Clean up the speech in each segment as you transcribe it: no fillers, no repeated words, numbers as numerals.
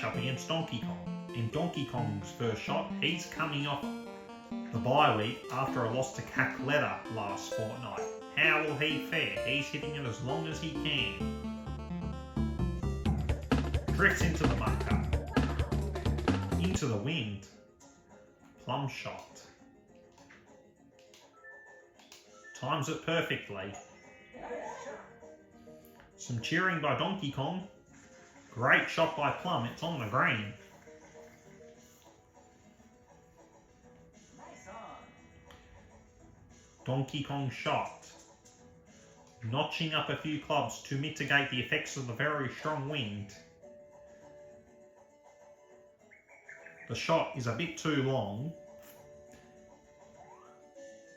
match up against Donkey Kong. In Donkey Kong's first shot, he's coming off the bye week after a loss to Cackletta last fortnight. How will he fare? He's hitting it as long as he can. Drifts into the mud cut. Into the wind. Plum shot. Times it perfectly. Some cheering by Donkey Kong. Great shot by Plum. It's on the green. Donkey Kong shot. Notching up a few clubs to mitigate the effects of the very strong wind. The shot is a bit too long,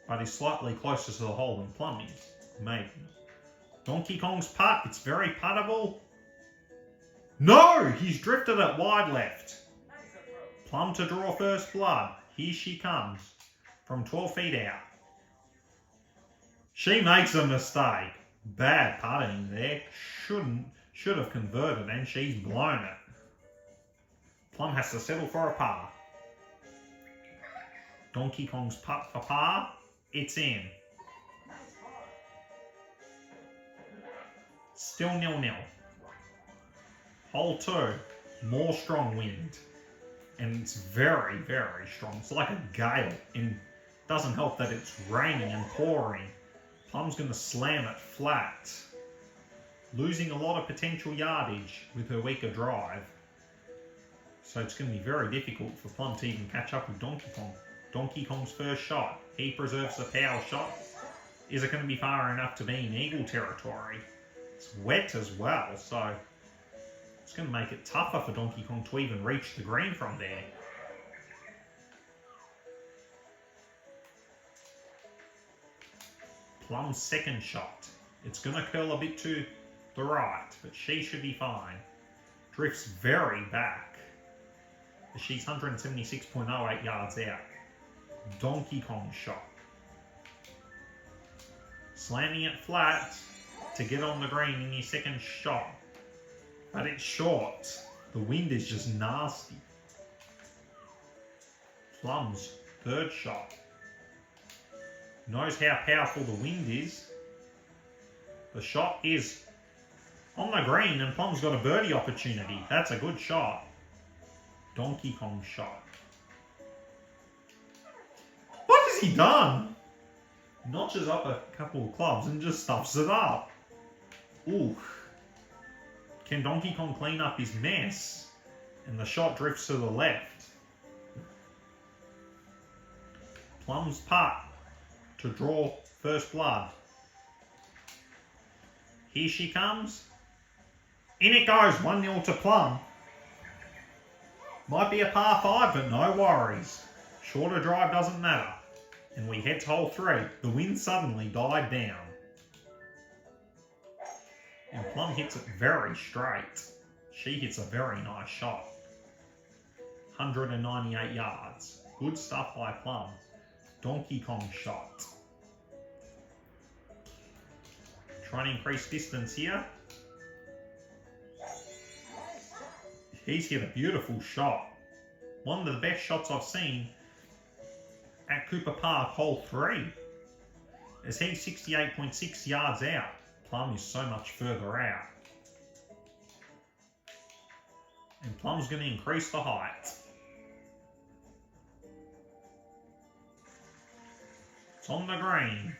but is slightly closer to the hole than Plum is. Maybe. Donkey Kong's putt, it's very puttable. No! He's drifted it wide left. Plum to draw first blood. Here she comes from 12 feet out. She makes a mistake. Bad putting there. Should have converted, and she's blown it. Plum has to settle for a par. Donkey Kong's putt for par. It's in. Still 0-0. Hole 2. More strong wind. And it's very, very strong. It's like a gale. And it doesn't help that it's raining and pouring. Plum's going to slam it flat. Losing a lot of potential yardage with her weaker drive. So it's going to be very difficult for Plum to even catch up with Donkey Kong. Donkey Kong's first shot. He preserves the power shot. Is it going to be far enough to be in eagle territory? It's wet as well, so it's going to make it tougher for Donkey Kong to even reach the green from there. Plum's second shot. It's going to curl a bit to the right, but she should be fine. Drifts very back. She's 176.08 yards out. Donkey Kong shot. Slamming it flat to get on the green in your second shot. But it's short. The wind is just nasty. Plum's third shot. Knows how powerful the wind is. The shot is on the green and Plum's got a birdie opportunity. That's a good shot. Donkey Kong shot. What has he done? Notches up a couple of clubs and just stuffs it up. Ooh. Can Donkey Kong clean up his mess? And the shot drifts to the left. Plum's putt to draw first blood. Here she comes. In it goes, 1-0 to Plum. Might be a par 5, but no worries. Shorter drive doesn't matter. And we head to hole 3. The wind suddenly died down. And Plum hits it very straight. She hits a very nice shot. 198 yards. Good stuff by Plum. Donkey Kong shot. Trying to increase distance here. He's hit a beautiful shot. One of the best shots I've seen at Koopa Park, hole 3. As he's 68.6 yards out. Plum is so much further out. And Plum's going to increase the height. It's on the green.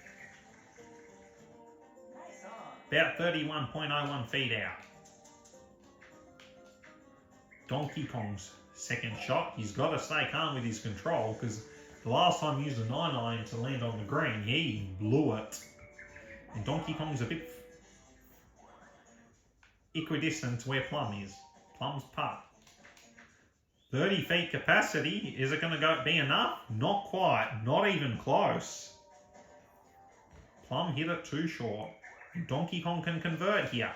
About 31.01 feet out. Donkey Kong's second shot. He's got to stay calm with his control because the last time he used a 9-iron to land on the green, he blew it. And Donkey Kong's a bit equidistant to where Plum is. Plum's putt. 30 feet capacity. Is it going to be enough? Not quite. Not even close. Plum hit it too short. And Donkey Kong can convert here.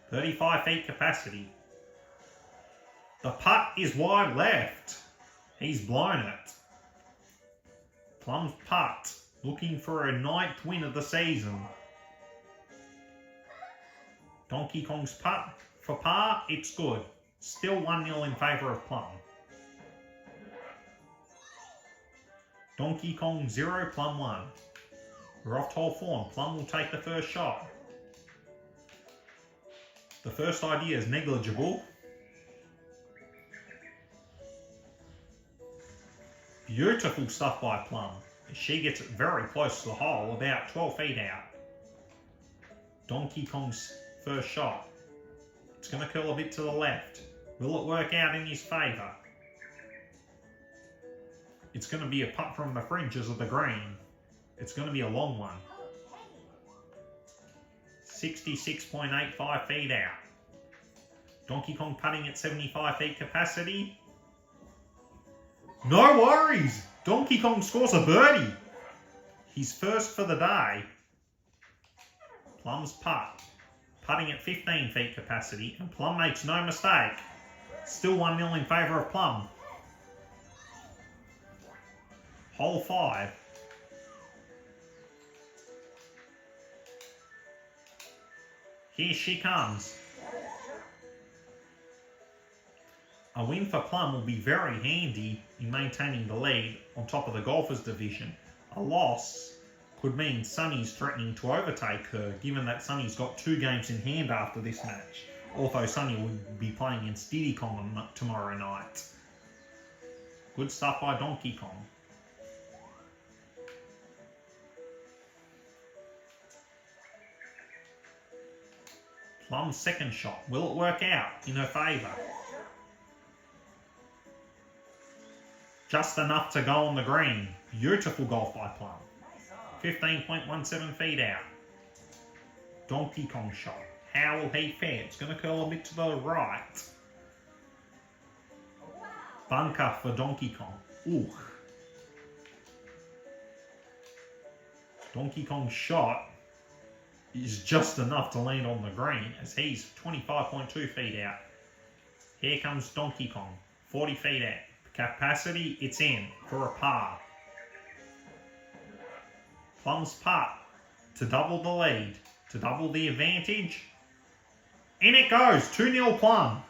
35 feet capacity. The putt is wide left. He's blown it. Plum's putt. Looking for a 9th win of the season. Donkey Kong's putt for par. It's good. Still 1-0 in favour of Plum. Donkey Kong 0, Plum 1. We're off to hole 4 and Plum will take the first shot. The first idea is negligible. Beautiful stuff by Plum. She gets it very close to the hole, about 12 feet out. Donkey Kong's first shot. It's going to curl a bit to the left. Will it work out in his favour? It's going to be a putt from the fringes of the green. It's going to be a long one. 66.85 feet out. Donkey Kong putting at 75 feet capacity. No worries! Donkey Kong scores a birdie. He's first for the day. Plum's putt. Putting at 15 feet capacity, and Plum makes no mistake. Still 1-0 in favour of Plum. Hole 5. Here she comes. A win for Plum will be very handy in maintaining the lead on top of the golfers division. A loss could mean Sunny's threatening to overtake her, given that Sunny's got 2 games in hand after this match. Although Sunny will be playing against Diddy Kong tomorrow night. Good stuff by Donkey Kong. Plum's second shot. Will it work out in her favour? Just enough to go on the green. Beautiful golf by Plum. 15.17 feet out. Donkey Kong shot. How will he fare? It's going to curl a bit to the right. Bunker for Donkey Kong. Ooh. Donkey Kong's shot is just enough to land on the green as he's 25.2 feet out. Here comes Donkey Kong. 40 feet out. Capacity, it's in for a par. Plum's putt to double the lead, to double the advantage. In it goes, 2-0 Plum.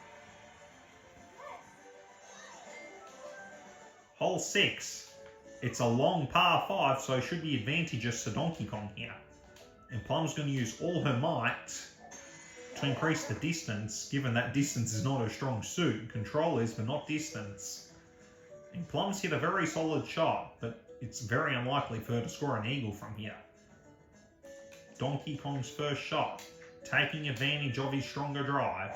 Hole 6. It's a long par 5, so it should be advantageous to Donkey Kong here. And Plum's going to use all her might to increase the distance, given that distance is not her strong suit. Control is, but not distance. And Plum's hit a very solid shot, but it's very unlikely for her to score an eagle from here. Donkey Kong's first shot, taking advantage of his stronger drive.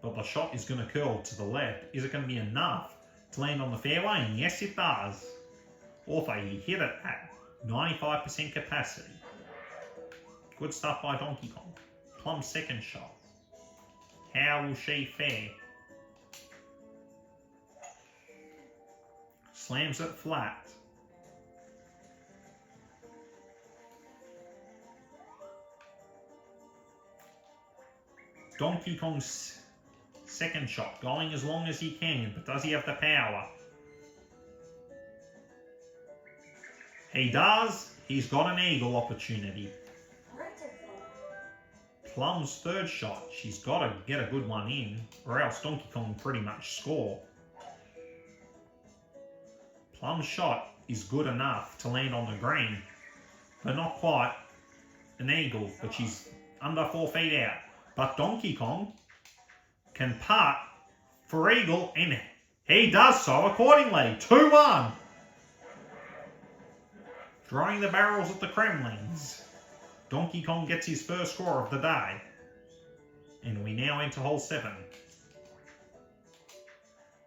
But the shot is going to curl to the left. Is it going to be enough to land on the fairway? And yes, it does. Although he hit it at 95% capacity. Good stuff by Donkey Kong. Plum's second shot. How will she fare? Slams it flat. Donkey Kong's second shot, going as long as he can, but does he have the power? He does. He's got an eagle opportunity. Plum's third shot, she's got to get a good one in, or else Donkey Kong will pretty much score. Plum's shot is good enough to land on the green, but not quite an eagle, but she's under 4 feet out. But Donkey Kong can putt for eagle, and he does so accordingly. 2-1. Throwing the barrels at the Kremlins. Donkey Kong gets his first score of the day. And we now enter hole 7.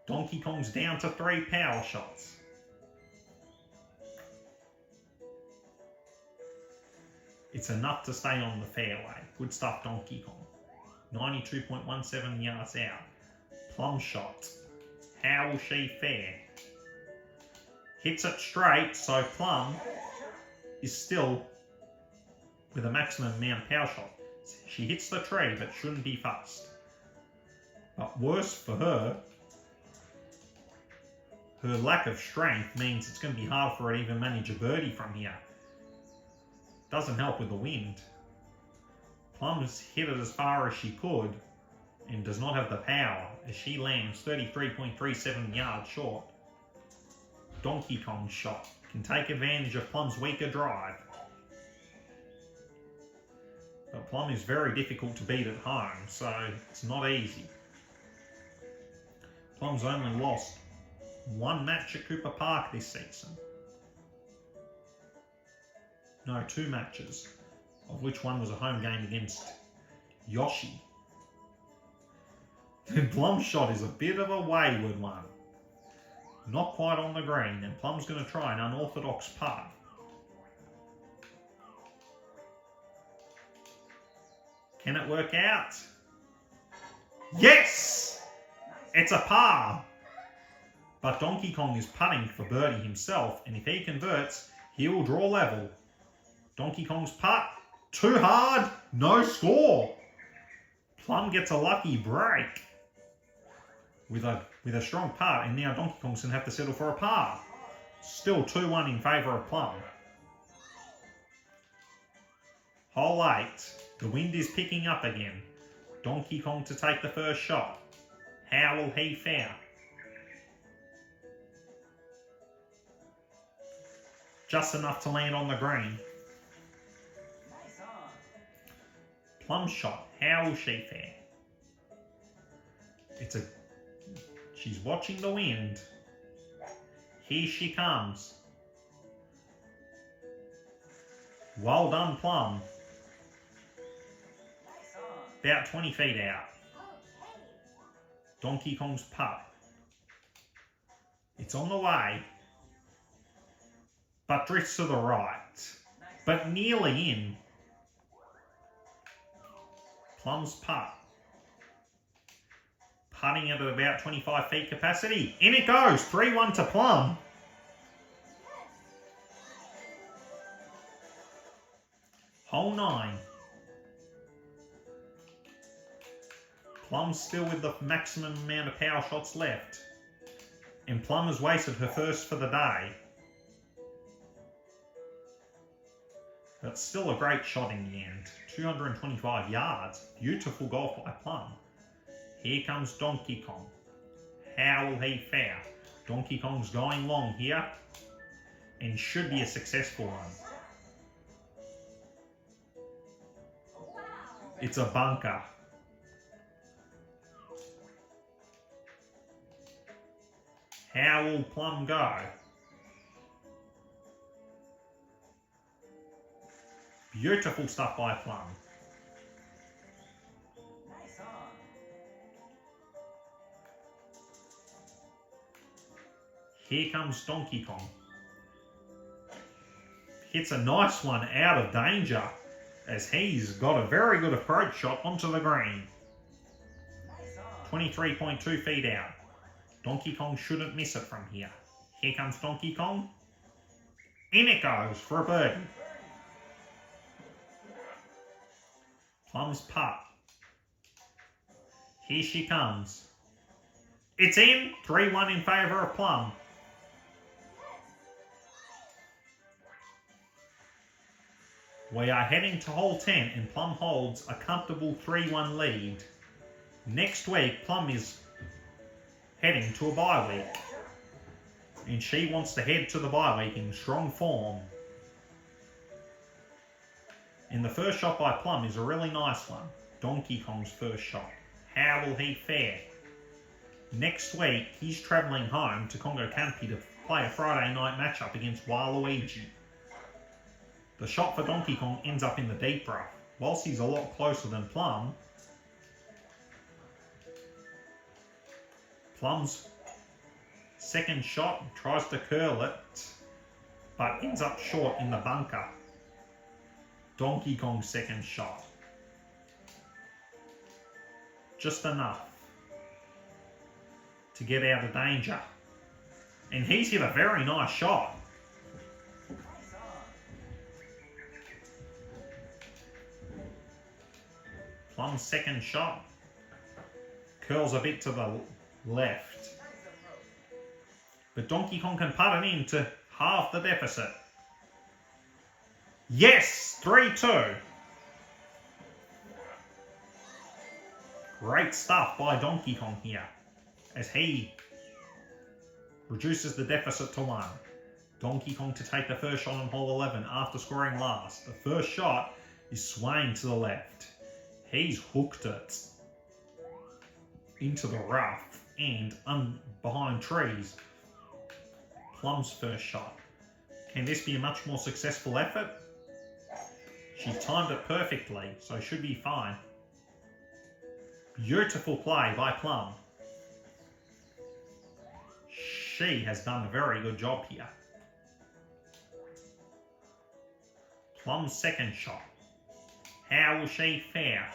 Donkey Kong's down to 3 power shots. It's enough to stay on the fairway. Good stuff, Donkey Kong. 92.17 yards out. Plum shot. How will she fare? Hits it straight, so Plum is still with a maximum amount of power shot. She hits the tree, but shouldn't be fussed. But worse for her, her lack of strength means it's going to be hard for her to even manage a birdie from here. Doesn't help with the wind. Plum's hit it as far as she could, and does not have the power as she lands 33.37 yards short. Donkey Kong's shot can take advantage of Plum's weaker drive. But Plum is very difficult to beat at home, so it's not easy. Plum's only lost one match at Koopa Park this season. No, 2 matches, of which one was a home game against Yoshi. Plum's shot is a bit of a wayward one. Not quite on the green, and Plum's going to try an unorthodox putt. Can it work out? Yes! It's a par! But Donkey Kong is putting for birdie himself, and if he converts, he will draw level. Donkey Kong's putt, too hard, no score. Plum gets a lucky break with a strong putt, and now Donkey Kong's going to have to settle for a par. Still 2-1 in favour of Plum. Hole 8. The wind is picking up again. Donkey Kong to take the first shot. How will he fare? Just enough to land on the green. Plum's shot. How will she fare? She's watching the wind. Here she comes. Well done, Plum. About 20 feet out. Donkey Kong's putt. It's on the way, but drifts to the right, but nearly in. Plum's putt. Putting at about 25 feet capacity. In it goes. 3-1 to Plum. Hole 9. Plum's still with the maximum amount of power shots left. And Plum has wasted her first for the day. But still a great shot in the end. 225 yards. Beautiful golf by Plum. Here comes Donkey Kong. How will he fare? Donkey Kong's going long here. And should be a successful one. It's a bunker. How will Plum go? Beautiful stuff by Plum. Here comes Donkey Kong. Hits a nice one out of danger as he's got a very good approach shot onto the green. 23.2 feet out. Donkey Kong shouldn't miss it from here. Here comes Donkey Kong. In it goes for a birdie. Plum's putt. Here she comes. It's in. 3-1 in favour of Plum. We are heading to hole 10 and Plum holds a comfortable 3-1 lead. Next week, Plum is heading to a bye week. And she wants to head to the bye week in strong form. And the first shot by Plum is a really nice one. Donkey Kong's first shot. How will he fare? Next week, he's travelling home to Congo Campi to play a Friday night matchup against Waluigi. The shot for Donkey Kong ends up in the deep rough. Whilst he's a lot closer than Plum, Plum's second shot tries to curl it, but ends up short in the bunker. Donkey Kong's second shot. Just enough to get out of danger. And he's hit a very nice shot. Plum's second shot curls a bit to the left. But Donkey Kong can putt it in to halve the deficit. Yes! 3-2. Great stuff by Donkey Kong here, as he reduces the deficit to 1. Donkey Kong to take the first shot on hole 11 after scoring last. The first shot is swaying to the left. He's hooked it into the rough and behind trees. Plum's first shot. Can this be a much more successful effort? She's timed it perfectly, so should be fine. Beautiful play by Plum. She has done a very good job here. Plum's second shot. How will she fare?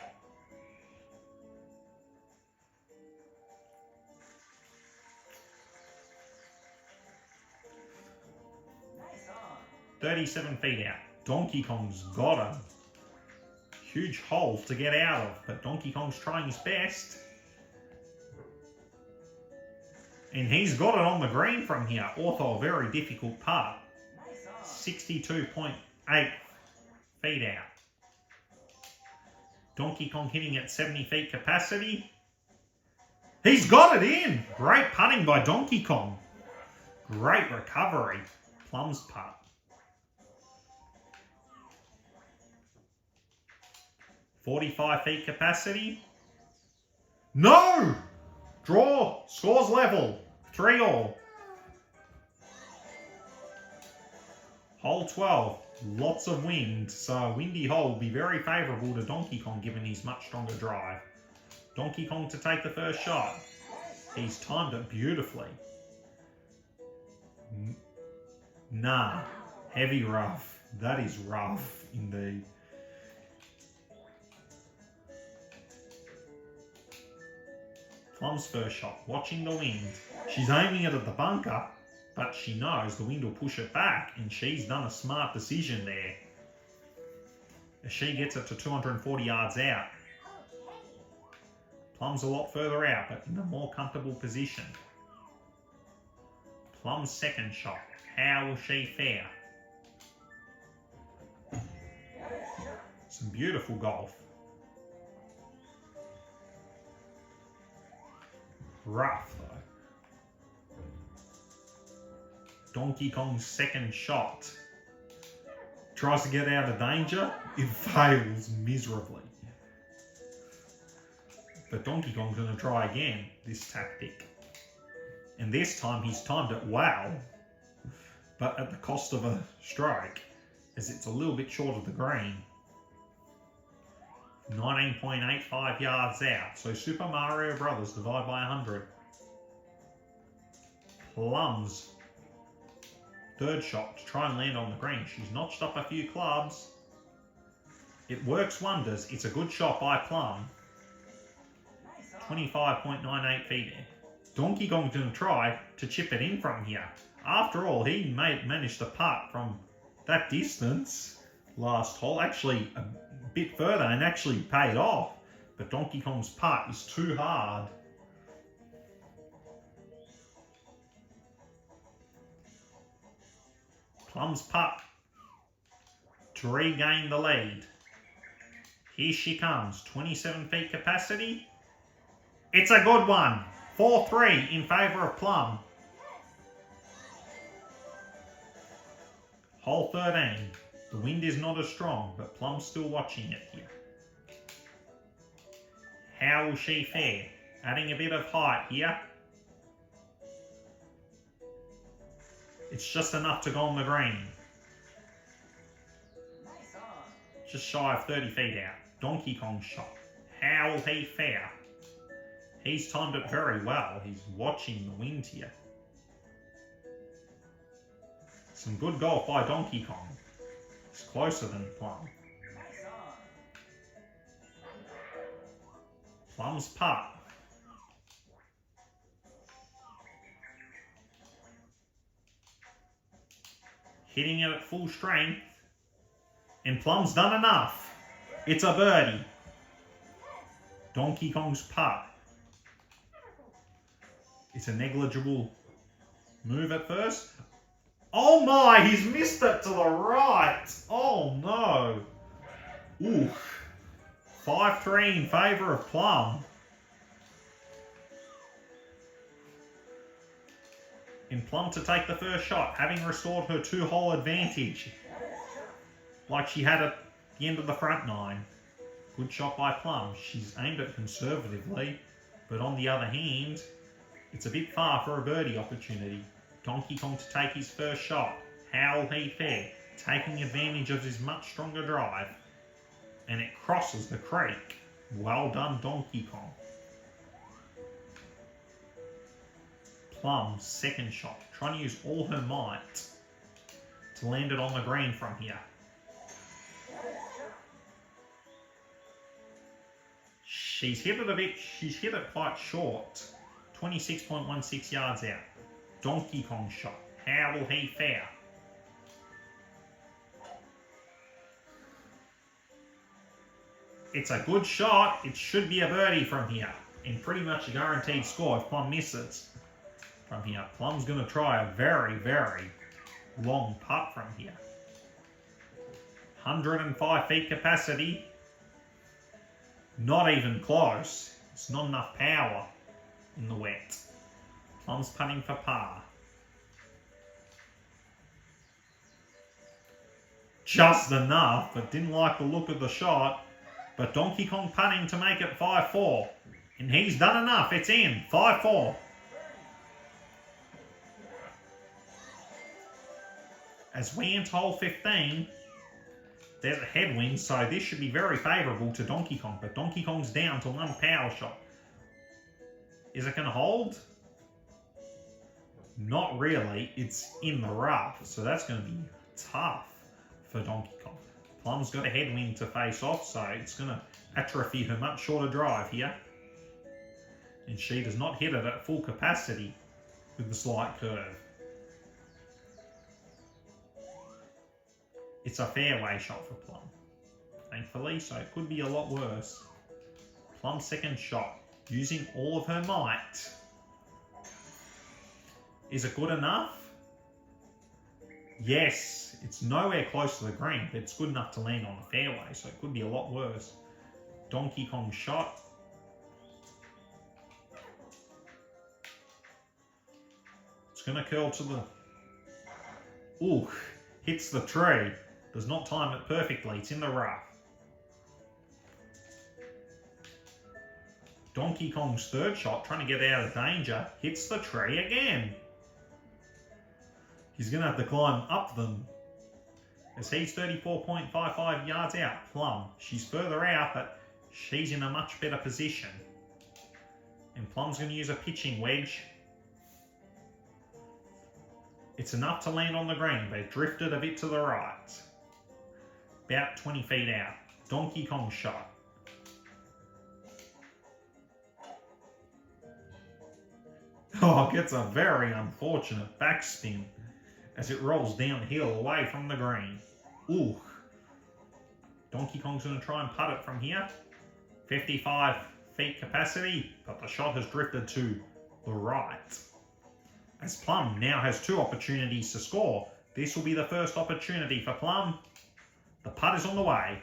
Nice on. 37 feet out. Donkey Kong's got him. Huge hole to get out of, but Donkey Kong's trying his best. And he's got it on the green from here. Also a very difficult putt. Nice on. 62.8 feet out. Donkey Kong hitting at 70 feet capacity. He's got it in! Great putting by Donkey Kong. Great recovery. Plum's putt. 45 feet capacity. No! Draw. Scores level. 3-all. Hole 12. Lots of wind, so a windy hole will be very favourable to Donkey Kong given his much stronger drive. Donkey Kong to take the first shot. He's timed it beautifully. Nah. Heavy rough. That is rough indeed. Plum's first shot, watching the wind. She's aiming it at the bunker, but she knows the wind will push it back, and she's done a smart decision there. As she gets it to 240 yards out. Plum's a lot further out, but in a more comfortable position. Plum's second shot. How will she fare? Some beautiful golf. Rough though. Donkey Kong's second shot. Tries to get out of danger. It fails miserably. But Donkey Kong's going to try again this tactic. And this time he's timed it well. But at the cost of a stroke. As it's a little bit short of the green. 19.85 yards out. So Super Mario Brothers divide by 100. Plum's third shot to try and land on the green. She's notched up a few clubs. It works wonders. It's a good shot by Plum. 25.98 feet in. Donkey Kong's going to try to chip it in from here. After all, he managed to putt from that distance last hole. Actually, a bit further and actually paid off. But Donkey Kong's putt is too hard. Plum's putt to regain the lead. Here she comes. 27 feet capacity. It's a good one. 4-3 in favour of Plum. Hole 13. The wind is not as strong, but Plum's still watching it here. How will she fare? Adding a bit of height here. It's just enough to go on the green. Nice on. Just shy of 30 feet out. Donkey Kong shot. How will he fare? He's timed it very well. He's watching the wind here. Some good golf by Donkey Kong. It's closer than Plum. Nice on. Plum's putt. Hitting it at full strength. And Plum's done enough. It's a birdie. Donkey Kong's putt. It's a negligible move at first. Oh my, he's missed it to the right. Oh no. Oof. 5-3 in favour of Plum. in Plum to take the first shot, having restored her 2-hole advantage, like she had at the end of the front 9. Good shot by Plum. She's aimed it conservatively, but on the other hand, it's a bit far for a birdie opportunity. Donkey Kong to take his first shot. How will he fare? Taking advantage of his much stronger drive. And it crosses the creek. Well done, Donkey Kong. Plum's second shot. Trying to use all her might to land it on the green from here. She's hit it a bit. She's hit it quite short. 26.16 yards out. Donkey Kong shot. How will he fare? It's a good shot. It should be a birdie from here. And pretty much a guaranteed score if Plum misses from here. Plum's going to try a very, very long putt from here. 105 feet capacity. Not even close. It's not enough power in the wet. Plum's putting for par. Just enough, but didn't like the look of the shot. But Donkey Kong putting to make it 5-4. And he's done enough. It's in. 5-4. As we enter hole 15, there's a headwind, so this should be very favourable to Donkey Kong. But Donkey Kong's down to 1 power shot. Is it going to hold? Not really. It's in the rough, so that's going to be tough for Donkey Kong. Plum's got a headwind to face off, so it's going to atrophy her much shorter drive here. And she does not hit it at full capacity with the slight curve. It's a fairway shot for Plum, thankfully, so it could be a lot worse. Plum's second shot, using all of her might. Is it good enough? Yes, it's nowhere close to the green, but it's good enough to land on the fairway, so it could be a lot worse. Donkey Kong shot. It's going to curl to the... Ooh, hits the tree. Does not time it perfectly. It's in the rough. Donkey Kong's third shot, trying to get out of danger, hits the tree again. He's going to have to climb up them. As he's 34.55 yards out. Plum, she's further out, but she's in a much better position. And Plum's going to use a pitching wedge. It's enough to land on the green, but it drifted a bit to the right. About 20 feet out. Donkey Kong shot. Oh, gets a very unfortunate backspin as it rolls downhill away from the green. Ooh. Donkey Kong's going to try and putt it from here. 55 feet capacity, but the shot has drifted to the right. As Plum now has 2 opportunities to score. This will be the first opportunity for Plum. The putt is on the way.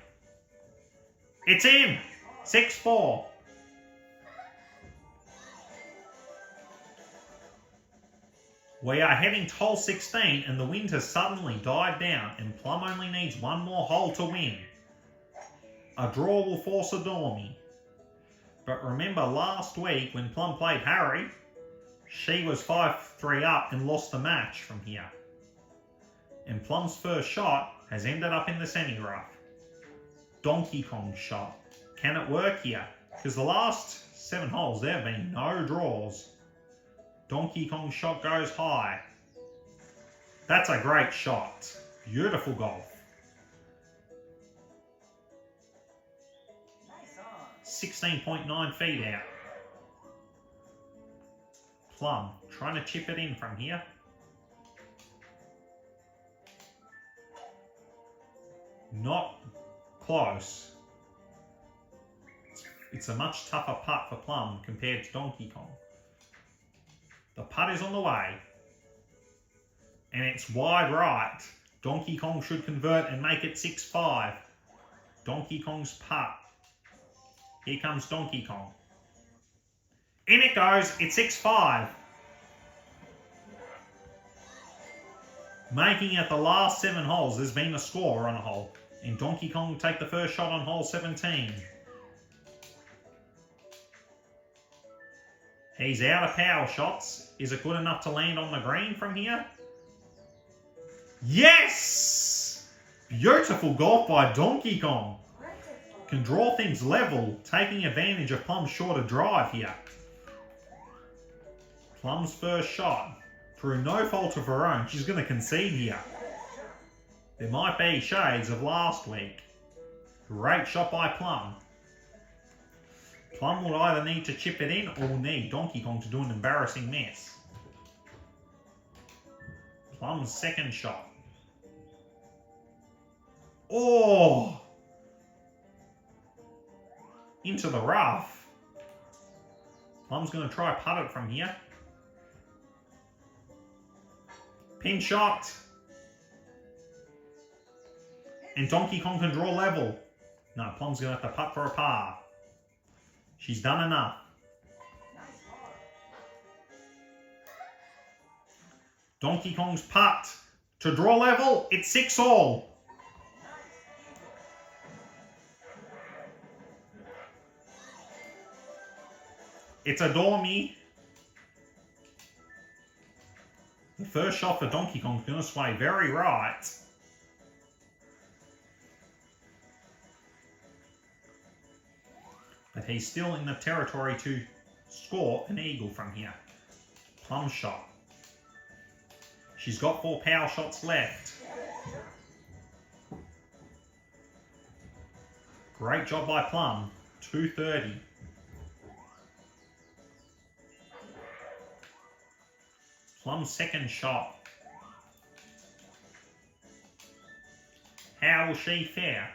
It's in! 6-4. We are heading to hole 16 and the wind has suddenly died down and Plum only needs 1 more hole to win. A draw will force a dormy. But remember last week when Plum played Harry, she was 5-3 up and lost the match from here. And Plum's first shot has ended up in the semi-rough. Donkey Kong shot. Can it work here? Because the last 7 holes there have been no draws. Donkey Kong shot goes high. That's a great shot. Beautiful golf. Nice on. 16.9 feet out. Plum trying to chip it in from here. Not close. It's a much tougher putt for Plum compared to Donkey Kong. The putt is on the way. And it's wide right. Donkey Kong should convert and make it 6-5. Donkey Kong's putt. Here comes Donkey Kong. In it goes. It's 6-5. Making it the last 7 holes, there's been a score on a hole. And Donkey Kong will take the first shot on hole 17. He's out of power shots. Is it good enough to land on the green from here? Yes! Beautiful golf by Donkey Kong. Can draw things level, taking advantage of Plum's shorter drive here. Plum's first shot. Through no fault of her own, she's going to concede here. There might be shades of last week. Great shot by Plum. Plum will either need to chip it in or will need Donkey Kong to do an embarrassing mess. Plum's second shot. Oh! Into the rough. Plum's going to try putt it from here. Pin shot. And Donkey Kong can draw level. No, Plum's going to have to putt for a par. She's done enough. Donkey Kong's putt to draw level. It's 6 all. It's a dormy. The first shot for Donkey Kong is going to sway very right. But he's still in the territory to score an eagle from here. Plum shot. She's got 4 power shots left. Great job by Plum. 230. Plum's second shot. How will she fare?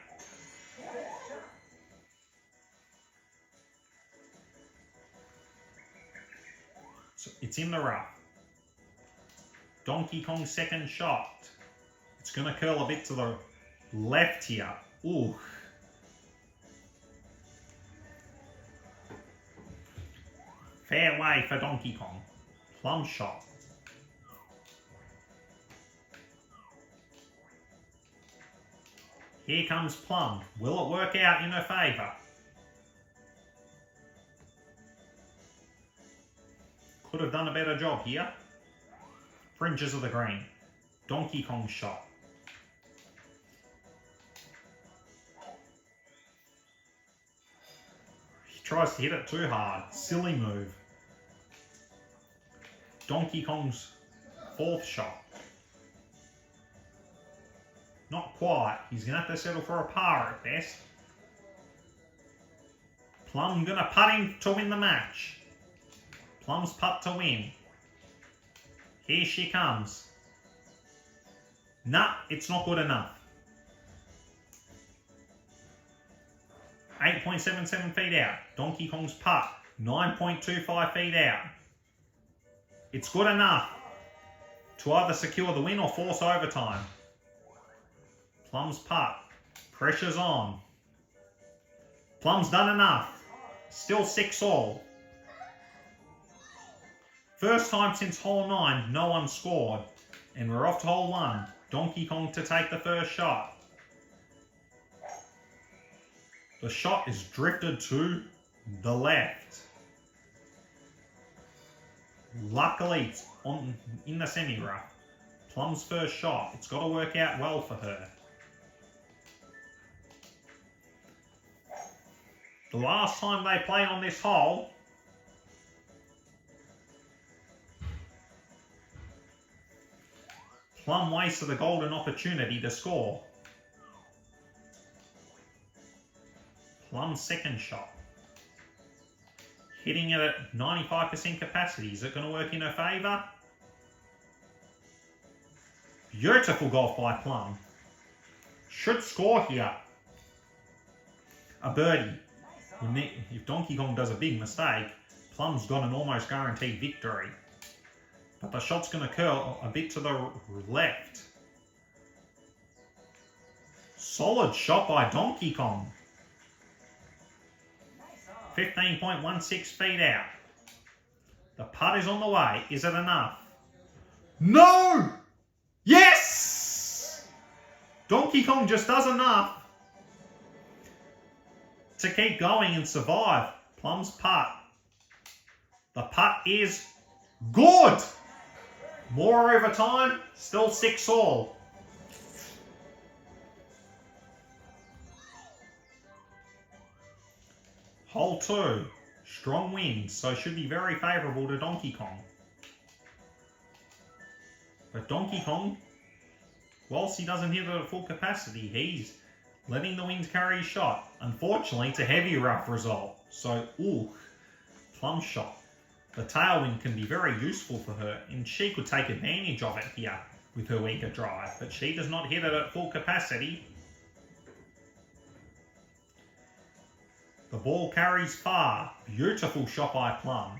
So it's in the rough. Donkey Kong's second shot. It's going to curl a bit to the left here. Ooh. Fair way for Donkey Kong. Plum shot. Here comes Plum. Will it work out in her favour? Could have done a better job here. Fringes of the green. Donkey Kong shot. He tries to hit it too hard. Silly move. Donkey Kong's fourth shot. Not quite. He's going to have to settle for a par at best. Plum going to putt him to win the match. Plum's putt to win. Here she comes. Nah, it's not good enough. 8.77 feet out. Donkey Kong's putt. 9.25 feet out. It's good enough to either secure the win or force overtime. Plum's putt. Pressure's on. Plum's done enough. Still 6 all. First time since hole 9, no one scored. And we're off to hole 1. Donkey Kong to take the first shot. The shot is drifted to the left. Luckily, it's in the semi-rough. Plum's first shot. It's got to work out well for her. The last time they played on this hole, Plum wasted a golden opportunity to score. Plum's second shot. Hitting it at 95% capacity. Is it going to work in her favour? Beautiful golf by Plum. Should score here. A birdie. If Donkey Kong does a big mistake, Plum's got an almost guaranteed victory. But the shot's going to curl a bit to the left. Solid shot by Donkey Kong. 15.16 feet out. The putt is on the way. Is it enough? No! Yes! Donkey Kong just does enough to keep going and survive. Plum's putt. The putt is good. More overtime, still 6-all. Hole 2, strong winds, so should be very favourable to Donkey Kong. But Donkey Kong, whilst he doesn't hit it at full capacity, he's letting the wind carry his shot. Unfortunately, it's a heavy rough result. So, Plum shot. The tailwind can be very useful for her, and she could take advantage of it here with her weaker drive. But she does not hit it at full capacity. The ball carries far. Beautiful shot by Plum.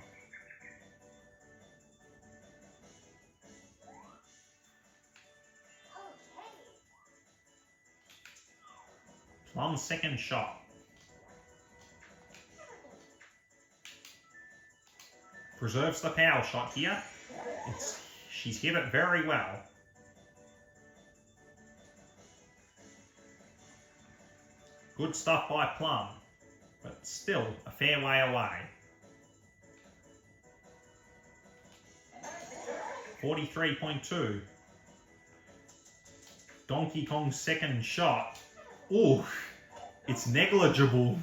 Plum's second shot. Preserves the power shot here. She's hit it very well. Good stuff by Plum, but still a fair way away. 43.2. Donkey Kong's second shot. It's negligible.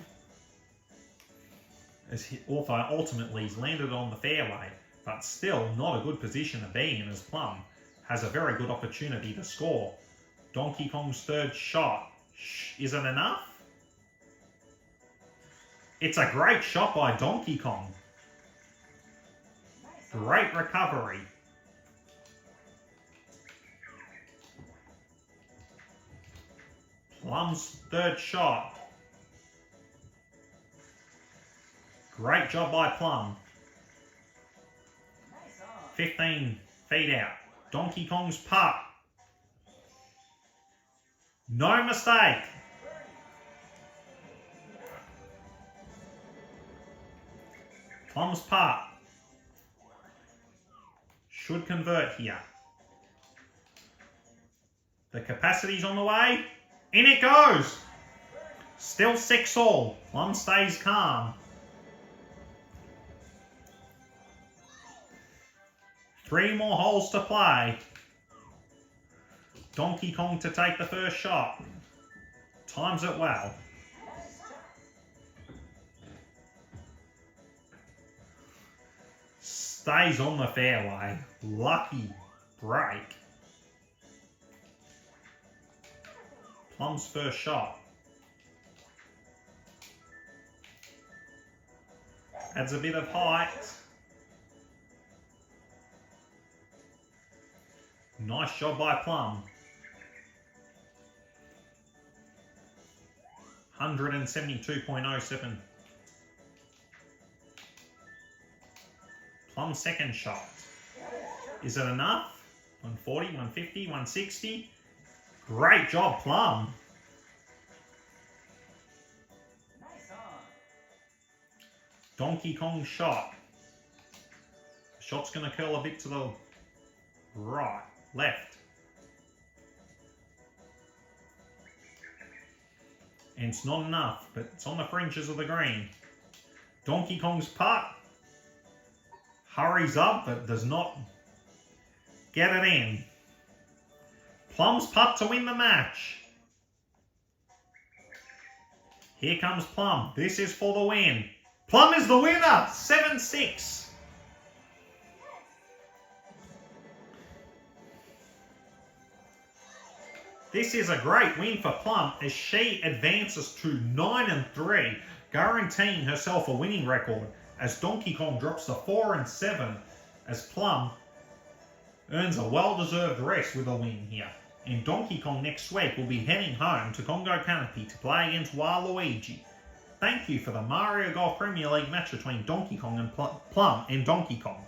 As ultimately he's landed on the fairway, but still not a good position to be in, as Plum has a very good opportunity to score. Donkey Kong's third shot. Isn't enough? It's a great shot by Donkey Kong. Great recovery. Plum's third shot. Great job by Plum. 15 feet out. Donkey Kong's putt. No mistake. Plum's putt. Should convert here. The capacity's on the way. In it goes. Still 6-all. Plum stays calm. 3 more holes to play. Donkey Kong to take the first shot. Times it well. Stays on the fairway. Lucky break. Plum's first shot. Adds a bit of height. Nice job by Plum. 172.07. Plum's second shot. Is it enough? 140, 150, 160. Great job, Plum. Donkey Kong shot. The shot's going to curl a bit to the right, left. And it's not enough, but it's on the fringes of the green. Donkey Kong's putt. Hurries up, but does not get it in. Plum's putt to win the match. Here comes Plum. This is for the win. Plum is the winner. 7-6. This is a great win for Plum as she advances to 9-3, guaranteeing herself a winning record, as Donkey Kong drops to 4-7, as Plum earns a well-deserved rest with a win here. And Donkey Kong next week will be heading home to Congo Canopy to play against Waluigi. Thank you for the Mario Golf Premier League match between Donkey Kong and Plum and Donkey Kong.